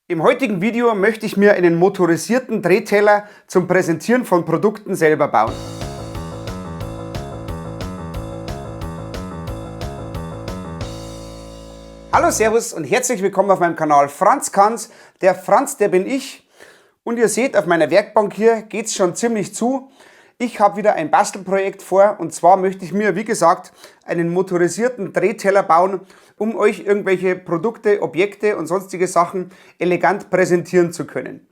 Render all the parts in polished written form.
Im heutigen Video möchte ich mir einen motorisierten Drehteller zum Präsentieren von Produkten selber bauen. Hallo, Servus und herzlich willkommen auf meinem Kanal Franz Kann's. Der Franz, der bin ich. Und ihr seht, auf meiner Werkbank hier geht es schon ziemlich zu. Ich habe wieder ein Bastelprojekt vor und zwar möchte ich mir, wie gesagt, einen motorisierten Drehteller bauen, um euch irgendwelche Produkte, Objekte und sonstige Sachen elegant präsentieren zu können.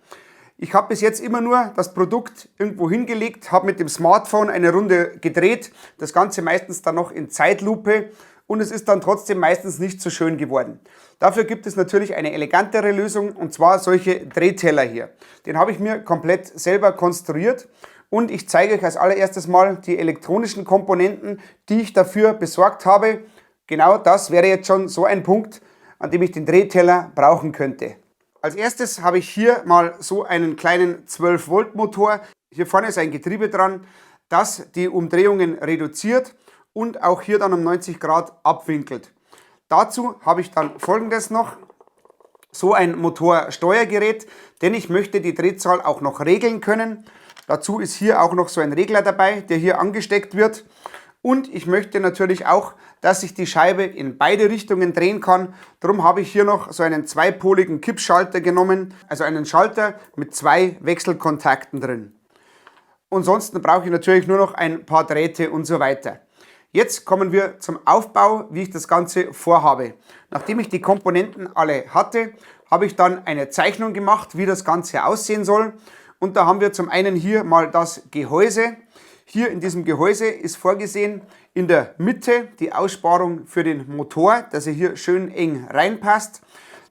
Ich habe bis jetzt immer nur das Produkt irgendwo hingelegt, habe mit dem Smartphone eine Runde gedreht, das Ganze meistens dann noch in Zeitlupe und es ist dann trotzdem meistens nicht so schön geworden. Dafür gibt es natürlich eine elegantere Lösung und zwar solche Drehteller hier. Den habe ich mir komplett selber konstruiert. Und ich zeige euch als allererstes mal die elektronischen Komponenten, die ich dafür besorgt habe. Genau das wäre jetzt schon so ein Punkt, an dem ich den Drehteller brauchen könnte. Als erstes habe ich hier mal so einen kleinen 12 Volt Motor. Hier vorne ist ein Getriebe dran, das die Umdrehungen reduziert und auch hier dann um 90 Grad abwinkelt. Dazu habe ich dann folgendes noch. So ein Motorsteuergerät, denn ich möchte die Drehzahl auch noch regeln können. Dazu ist hier auch noch so ein Regler dabei, der hier angesteckt wird. Und ich möchte natürlich auch, dass ich die Scheibe in beide Richtungen drehen kann. Darum habe ich hier noch so einen zweipoligen Kippschalter genommen, also einen Schalter mit zwei Wechselkontakten drin. Ansonsten brauche ich natürlich nur noch ein paar Drähte und so weiter. Jetzt kommen wir zum Aufbau, wie ich das Ganze vorhabe. Nachdem ich die Komponenten alle hatte, habe ich dann eine Zeichnung gemacht, wie das Ganze aussehen soll. Und da haben wir zum einen hier mal das Gehäuse. Hier in diesem Gehäuse ist vorgesehen in der Mitte die Aussparung für den Motor, dass er hier schön eng reinpasst.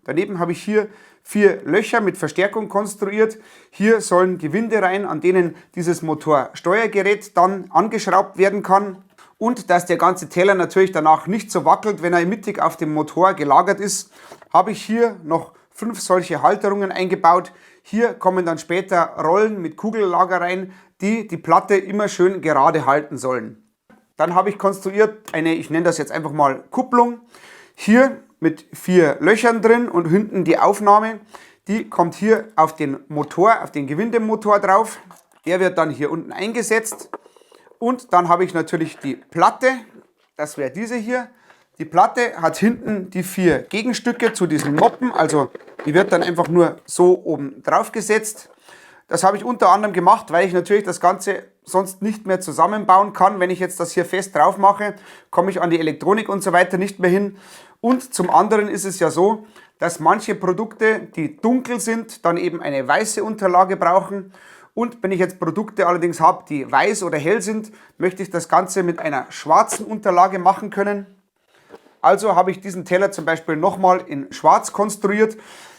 Daneben habe ich hier 4 Löcher mit Verstärkung konstruiert. Hier sollen Gewinde rein, an denen dieses Motorsteuergerät dann angeschraubt werden kann. Und dass der ganze Teller natürlich danach nicht so wackelt, wenn er mittig auf dem Motor gelagert ist, habe ich hier noch 5 solche Halterungen eingebaut. Hier kommen dann später Rollen mit Kugellager rein, die die Platte immer schön gerade halten sollen. Dann habe ich konstruiert eine, ich nenne das jetzt einfach mal Kupplung. Hier mit 4 Löchern drin und hinten die Aufnahme. Die kommt hier auf den Motor, auf den Gewindemotor drauf. Der wird dann hier unten eingesetzt. Und dann habe ich natürlich die Platte, das wäre diese hier. Die Platte hat hinten die 4 Gegenstücke zu diesen Noppen, also die wird dann einfach nur so oben drauf gesetzt. Das habe ich unter anderem gemacht, weil ich natürlich das Ganze sonst nicht mehr zusammenbauen kann. Wenn ich jetzt das hier fest drauf mache, komme ich an die Elektronik und so weiter nicht mehr hin. Und zum anderen ist es ja so, dass manche Produkte, die dunkel sind, dann eben eine weiße Unterlage brauchen. Und wenn ich jetzt Produkte allerdings habe, die weiß oder hell sind, möchte ich das Ganze mit einer schwarzen Unterlage machen können. Also habe ich diesen Teller zum Beispiel nochmal in schwarz konstruiert.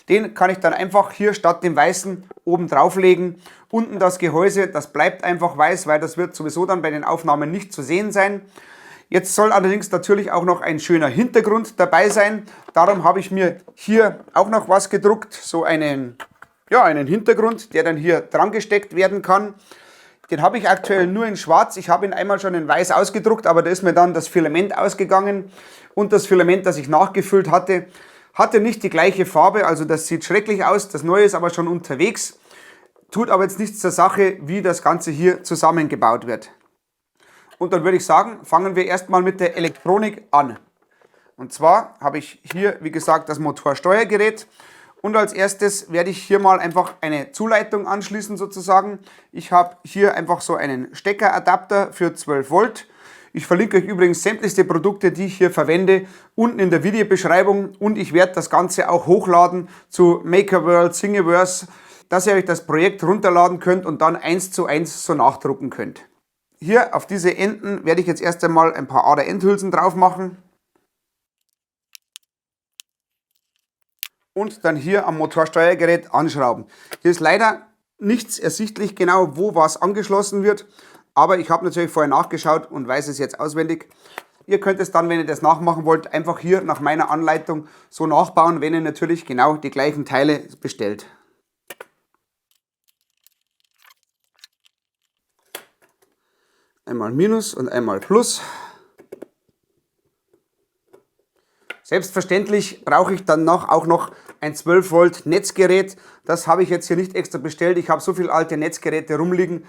Den kann ich dann einfach hier statt dem weißen oben drauflegen. Unten das Gehäuse, das bleibt einfach weiß, weil das wird sowieso dann bei den Aufnahmen nicht zu sehen sein. Jetzt soll allerdings natürlich auch noch ein schöner Hintergrund dabei sein. Darum habe ich mir hier auch noch was gedruckt, so einen Hintergrund, der dann hier dran gesteckt werden kann. Den habe ich aktuell nur in schwarz. Ich habe ihn einmal schon in weiß ausgedruckt, aber da ist mir dann das Filament ausgegangen. Und das Filament, das ich nachgefüllt hatte, hatte nicht die gleiche Farbe. Also das sieht schrecklich aus. Das neue ist aber schon unterwegs. Tut aber jetzt nichts zur Sache, wie das Ganze hier zusammengebaut wird. Und dann würde ich sagen, fangen wir erstmal mit der Elektronik an. Und zwar habe ich hier, wie gesagt, das Motorsteuergerät. Und als erstes werde ich hier mal einfach eine Zuleitung anschließen sozusagen. Ich habe hier einfach so einen Steckeradapter für 12 Volt. Ich verlinke euch übrigens sämtlichste Produkte, die ich hier verwende, unten in der Videobeschreibung. Und ich werde das Ganze auch hochladen zu Makerworld, Thingiverse, dass ihr euch das Projekt runterladen könnt und dann 1:1 so nachdrucken könnt. Hier auf diese Enden werde ich jetzt erst einmal ein paar Ader-Endhülsen drauf machen. Und dann hier am Motorsteuergerät anschrauben. Hier ist leider nichts ersichtlich genau, wo was angeschlossen wird, aber ich habe natürlich vorher nachgeschaut und weiß es jetzt auswendig. Ihr könnt es dann, wenn ihr das nachmachen wollt, einfach hier nach meiner Anleitung so nachbauen, wenn ihr natürlich genau die gleichen Teile bestellt. Einmal Minus und einmal Plus. Selbstverständlich brauche ich dann auch noch ein 12 Volt Netzgerät. Das habe ich jetzt hier nicht extra bestellt. Ich habe so viele alte Netzgeräte rumliegen.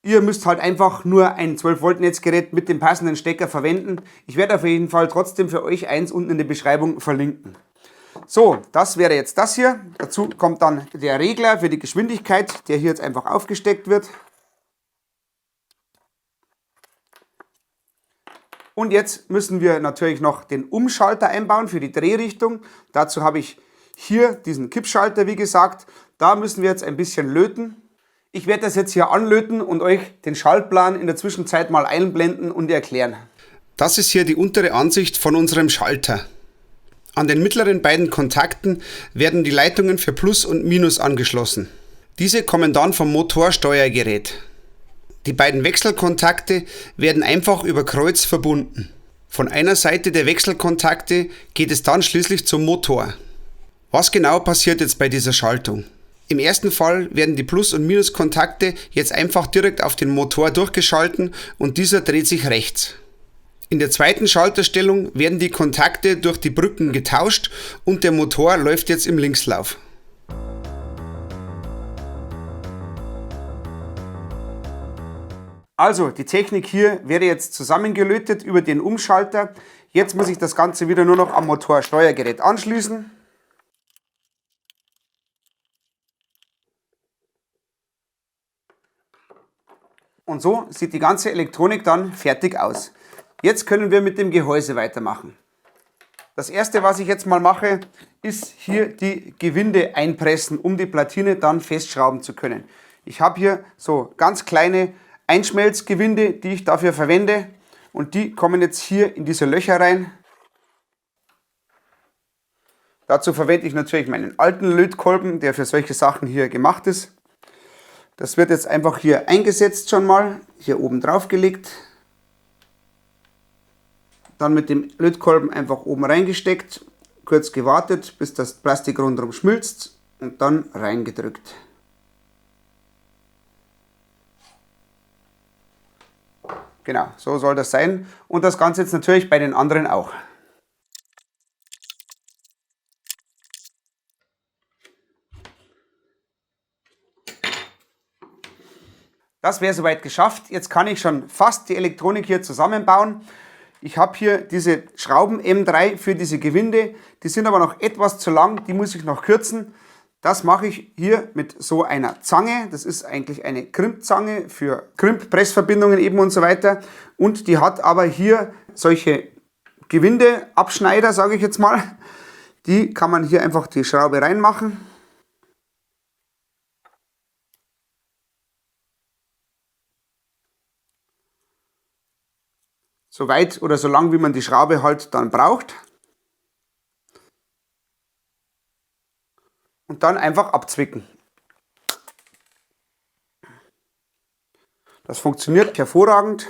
Ihr müsst halt einfach nur ein 12 Volt Netzgerät mit dem passenden Stecker verwenden. Ich werde auf jeden Fall trotzdem für euch eins unten in der Beschreibung verlinken. So, das wäre jetzt das hier. Dazu kommt dann der Regler für die Geschwindigkeit, der hier jetzt einfach aufgesteckt wird. Und jetzt müssen wir natürlich noch den Umschalter einbauen für die Drehrichtung. Dazu habe ich hier diesen Kippschalter, wie gesagt. Da müssen wir jetzt ein bisschen löten. Ich werde das jetzt hier anlöten und euch den Schaltplan in der Zwischenzeit mal einblenden und erklären. Das ist hier die untere Ansicht von unserem Schalter. An den mittleren beiden Kontakten werden die Leitungen für Plus und Minus angeschlossen. Diese kommen dann vom Motorsteuergerät. Die beiden Wechselkontakte werden einfach über Kreuz verbunden. Von einer Seite der Wechselkontakte geht es dann schließlich zum Motor. Was genau passiert jetzt bei dieser Schaltung? Im ersten Fall werden die Plus- und Minuskontakte jetzt einfach direkt auf den Motor durchgeschalten und dieser dreht sich rechts. In der zweiten Schalterstellung werden die Kontakte durch die Brücken getauscht und der Motor läuft jetzt im Linkslauf. Also, die Technik hier wäre jetzt zusammengelötet über den Umschalter. Jetzt muss ich das Ganze wieder nur noch am Motorsteuergerät anschließen. Und so sieht die ganze Elektronik dann fertig aus. Jetzt können wir mit dem Gehäuse weitermachen. Das erste, was ich jetzt mal mache, ist hier die Gewinde einpressen, um die Platine dann festschrauben zu können. Ich habe hier so ganz kleine Einschmelzgewinde, die ich dafür verwende, und die kommen jetzt hier in diese Löcher rein. Dazu verwende ich natürlich meinen alten Lötkolben, der für solche Sachen hier gemacht ist. Das wird jetzt einfach hier eingesetzt schon mal, hier oben drauf gelegt. Dann mit dem Lötkolben einfach oben reingesteckt, kurz gewartet, bis das Plastik rundherum schmilzt und dann reingedrückt. Genau, so soll das sein. Und das Ganze jetzt natürlich bei den anderen auch. Das wäre soweit geschafft. Jetzt kann ich schon fast die Elektronik hier zusammenbauen. Ich habe hier diese Schrauben M3 für diese Gewinde. Die sind aber noch etwas zu lang, die muss ich noch kürzen. Das mache ich hier mit so einer Zange. Das ist eigentlich eine Krimpzange für Krimp-Pressverbindungen eben und so weiter. Und die hat aber hier solche Gewindeabschneider, sage ich jetzt mal. Die kann man hier einfach die Schraube reinmachen. So weit oder so lang, wie man die Schraube halt dann braucht. Und dann einfach abzwicken. Das funktioniert hervorragend.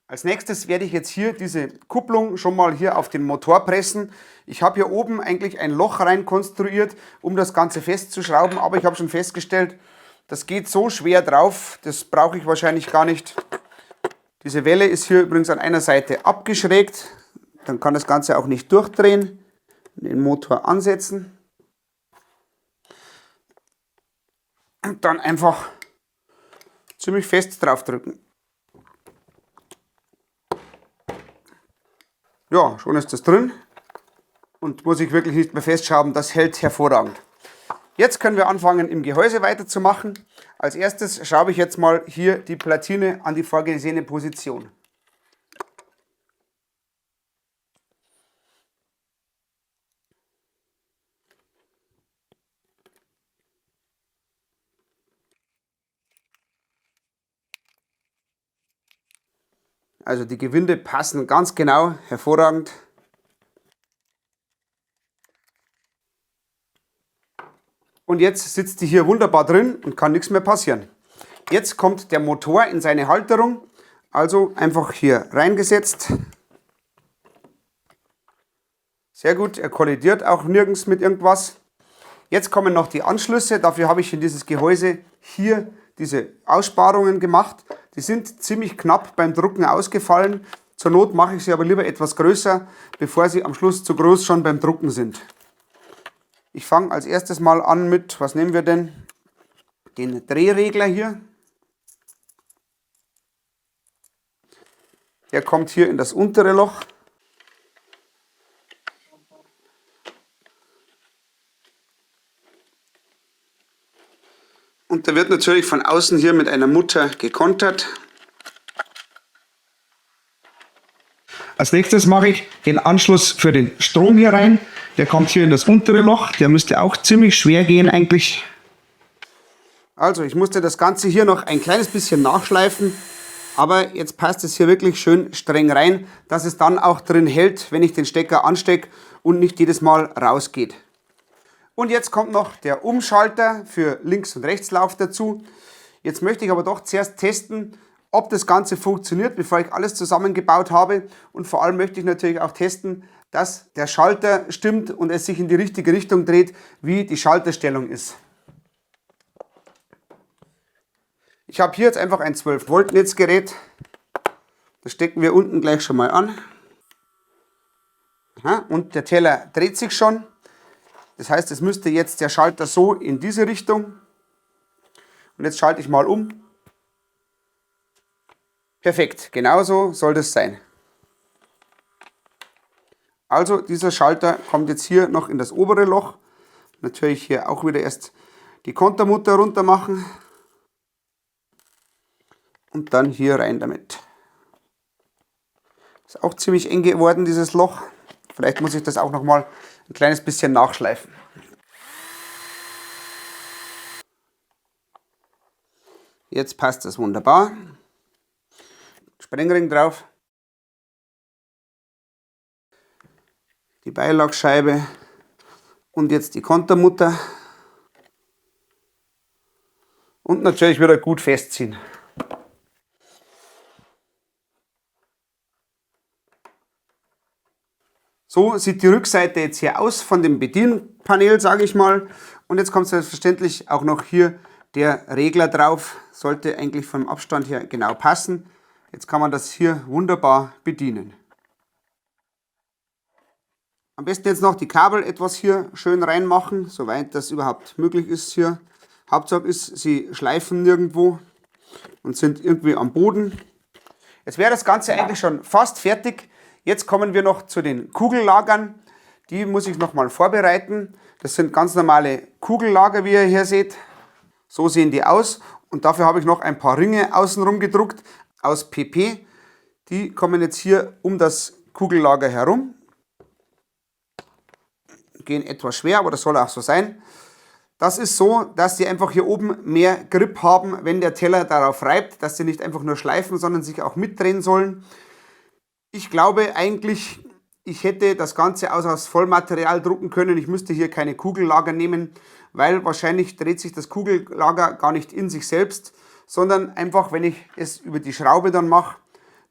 Als nächstes werde ich jetzt hier diese Kupplung schon mal hier auf den Motor pressen. Ich habe hier oben eigentlich ein Loch rein konstruiert, um das Ganze festzuschrauben, aber ich habe schon festgestellt, das geht so schwer drauf, das brauche ich wahrscheinlich gar nicht. Diese Welle ist hier übrigens an einer Seite abgeschrägt, dann kann das Ganze auch nicht durchdrehen. Den Motor ansetzen. Und dann einfach ziemlich fest drauf drücken. Ja, schon ist das drin und muss ich wirklich nicht mehr festschrauben, das hält hervorragend. Jetzt können wir anfangen, im Gehäuse weiterzumachen. Als erstes schraube ich jetzt mal hier die Platine an die vorgesehene Position. Also die Gewinde passen ganz genau, hervorragend. Und jetzt sitzt die hier wunderbar drin und kann nichts mehr passieren. Jetzt kommt der Motor in seine Halterung, also einfach hier reingesetzt. Sehr gut, er kollidiert auch nirgends mit irgendwas. Jetzt kommen noch die Anschlüsse, dafür habe ich in dieses Gehäuse hier diese Aussparungen gemacht. Die sind ziemlich knapp beim Drucken ausgefallen. Zur Not mache ich sie aber lieber etwas größer, bevor sie am Schluss zu groß schon beim Drucken sind. Ich fange als erstes mal an mit, was nehmen wir denn? Den Drehregler hier. Der kommt hier in das untere Loch. Und der wird natürlich von außen hier mit einer Mutter gekontert. Als nächstes mache ich den Anschluss für den Strom hier rein. Der kommt hier in das untere Loch. Der müsste auch ziemlich schwer gehen eigentlich. Also ich musste das Ganze hier noch ein kleines bisschen nachschleifen. Aber jetzt passt es hier wirklich schön streng rein, dass es dann auch drin hält, wenn ich den Stecker anstecke und nicht jedes Mal rausgeht. Und jetzt kommt noch der Umschalter für Links- und Rechtslauf dazu. Jetzt möchte ich aber doch zuerst testen, ob das Ganze funktioniert, bevor ich alles zusammengebaut habe. Und vor allem möchte ich natürlich auch testen, dass der Schalter stimmt und es sich in die richtige Richtung dreht, wie die Schalterstellung ist. Ich habe hier jetzt einfach ein 12-Volt-Netzgerät. Das stecken wir unten gleich schon mal an. Aha, und der Teller dreht sich schon. Das heißt, es müsste jetzt der Schalter so in diese Richtung. Und jetzt schalte ich mal um. Perfekt, genauso soll das sein. Also dieser Schalter kommt jetzt hier noch in das obere Loch. Natürlich hier auch wieder erst die Kontermutter runter machen. Und dann hier rein damit. Ist auch ziemlich eng geworden, dieses Loch. Vielleicht muss ich das auch noch mal ein kleines bisschen nachschleifen. Jetzt passt das wunderbar. Sprengring drauf. Die Beilagscheibe. Und jetzt die Kontermutter. Und natürlich wieder gut festziehen. So sieht die Rückseite jetzt hier aus von dem Bedienpanel, sage ich mal. Und jetzt kommt selbstverständlich auch noch hier der Regler drauf. Sollte eigentlich vom Abstand her genau passen. Jetzt kann man das hier wunderbar bedienen. Am besten jetzt noch die Kabel etwas hier schön reinmachen, soweit das überhaupt möglich ist hier. Hauptsache ist, sie schleifen nirgendwo und sind irgendwie am Boden. Jetzt wäre das Ganze eigentlich schon fast fertig. Jetzt kommen wir noch zu den Kugellagern. Die muss ich noch mal vorbereiten. Das sind ganz normale Kugellager, wie ihr hier seht. So sehen die aus. Und dafür habe ich noch ein paar Ringe außenrum gedruckt aus PP. Die kommen jetzt hier um das Kugellager herum. Gehen etwas schwer, aber das soll auch so sein. Das ist so, dass die einfach hier oben mehr Grip haben, wenn der Teller darauf reibt, dass sie nicht einfach nur schleifen, sondern sich auch mitdrehen sollen. Ich glaube eigentlich, ich hätte das Ganze aus Vollmaterial drucken können. Ich müsste hier keine Kugellager nehmen, weil wahrscheinlich dreht sich das Kugellager gar nicht in sich selbst, sondern einfach, wenn ich es über die Schraube dann mache,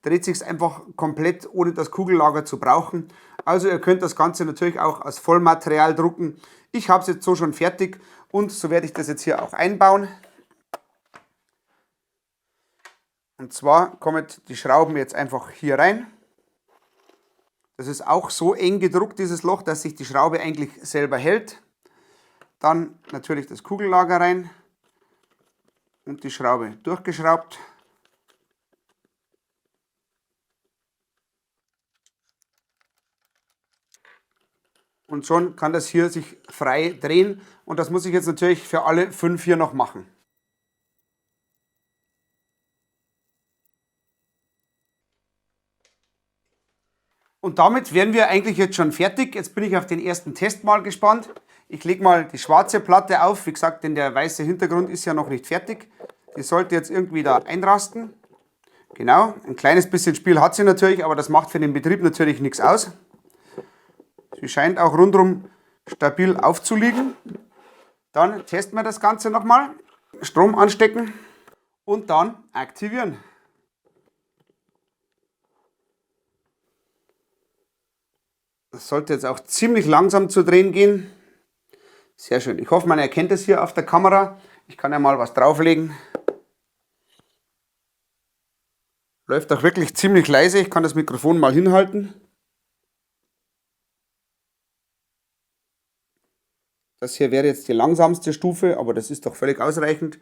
dreht sich es einfach komplett, ohne das Kugellager zu brauchen. Also ihr könnt das Ganze natürlich auch aus Vollmaterial drucken. Ich habe es jetzt so schon fertig und so werde ich das jetzt hier auch einbauen. Und zwar kommen die Schrauben jetzt einfach hier rein. Das ist auch so eng gedruckt, dieses Loch, dass sich die Schraube eigentlich selber hält. Dann natürlich das Kugellager rein und die Schraube durchgeschraubt. Und schon kann das hier sich frei drehen. Und das muss ich jetzt natürlich für alle 5 hier noch machen. Und damit wären wir eigentlich jetzt schon fertig. Jetzt bin ich auf den ersten Test mal gespannt. Ich lege mal die schwarze Platte auf. Wie gesagt, denn der weiße Hintergrund ist ja noch nicht fertig. Die sollte jetzt irgendwie da einrasten. Genau, ein kleines bisschen Spiel hat sie natürlich, aber das macht für den Betrieb natürlich nichts aus. Sie scheint auch rundherum stabil aufzuliegen. Dann testen wir das Ganze nochmal. Strom anstecken und dann aktivieren. Das sollte jetzt auch ziemlich langsam zu drehen gehen. Sehr schön. Ich hoffe, man erkennt es hier auf der Kamera. Ich kann ja mal was drauflegen. Läuft auch wirklich ziemlich leise. Ich kann das Mikrofon mal hinhalten. Das hier wäre jetzt die langsamste Stufe, aber das ist doch völlig ausreichend.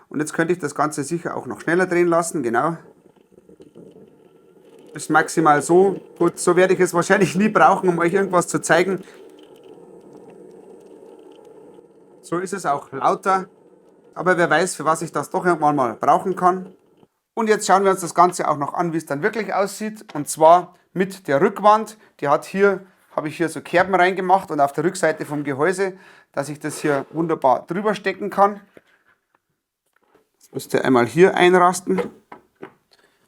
Und jetzt könnte ich das Ganze sicher auch noch schneller drehen lassen, genau. Ist maximal so. Gut, so werde ich es wahrscheinlich nie brauchen, um euch irgendwas zu zeigen. So ist es auch lauter. Aber wer weiß, für was ich das doch irgendwann mal brauchen kann. Und jetzt schauen wir uns das Ganze auch noch an, wie es dann wirklich aussieht. Und zwar mit der Rückwand. Die habe ich hier so Kerben reingemacht und auf der Rückseite vom Gehäuse, dass ich das hier wunderbar drüber stecken kann. Das müsst ihr einmal hier einrasten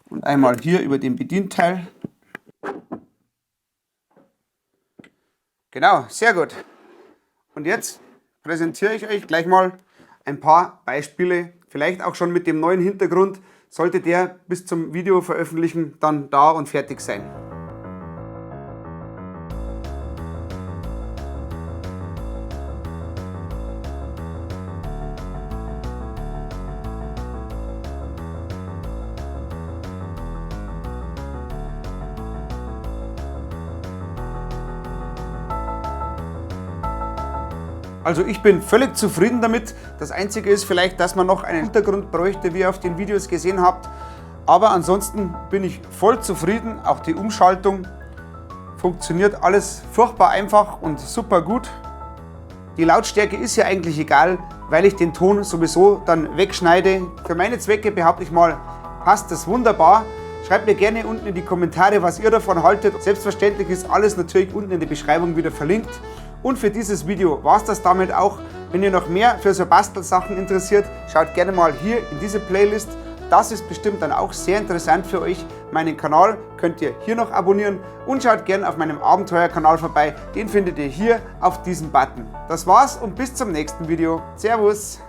und einmal hier über den Bedienteil. Genau, sehr gut. Und jetzt präsentiere ich euch gleich mal ein paar Beispiele, vielleicht auch schon mit dem neuen Hintergrund, sollte der bis zum Video veröffentlichen dann da und fertig sein. Also ich bin völlig zufrieden damit. Das Einzige ist vielleicht, dass man noch einen Hintergrund bräuchte, wie ihr auf den Videos gesehen habt. Aber ansonsten bin ich voll zufrieden. Auch die Umschaltung funktioniert alles furchtbar einfach und super gut. Die Lautstärke ist ja eigentlich egal, weil ich den Ton sowieso dann wegschneide. Für meine Zwecke, behaupte ich mal, passt das wunderbar. Schreibt mir gerne unten in die Kommentare, was ihr davon haltet. Selbstverständlich ist alles natürlich unten in der Beschreibung wieder verlinkt. Und für dieses Video war es das damit auch. Wenn ihr noch mehr für so Bastelsachen interessiert, schaut gerne mal hier in diese Playlist. Das ist bestimmt dann auch sehr interessant für euch. Meinen Kanal könnt ihr hier noch abonnieren und schaut gerne auf meinem Abenteuerkanal vorbei. Den findet ihr hier auf diesem Button. Das war's und bis zum nächsten Video. Servus!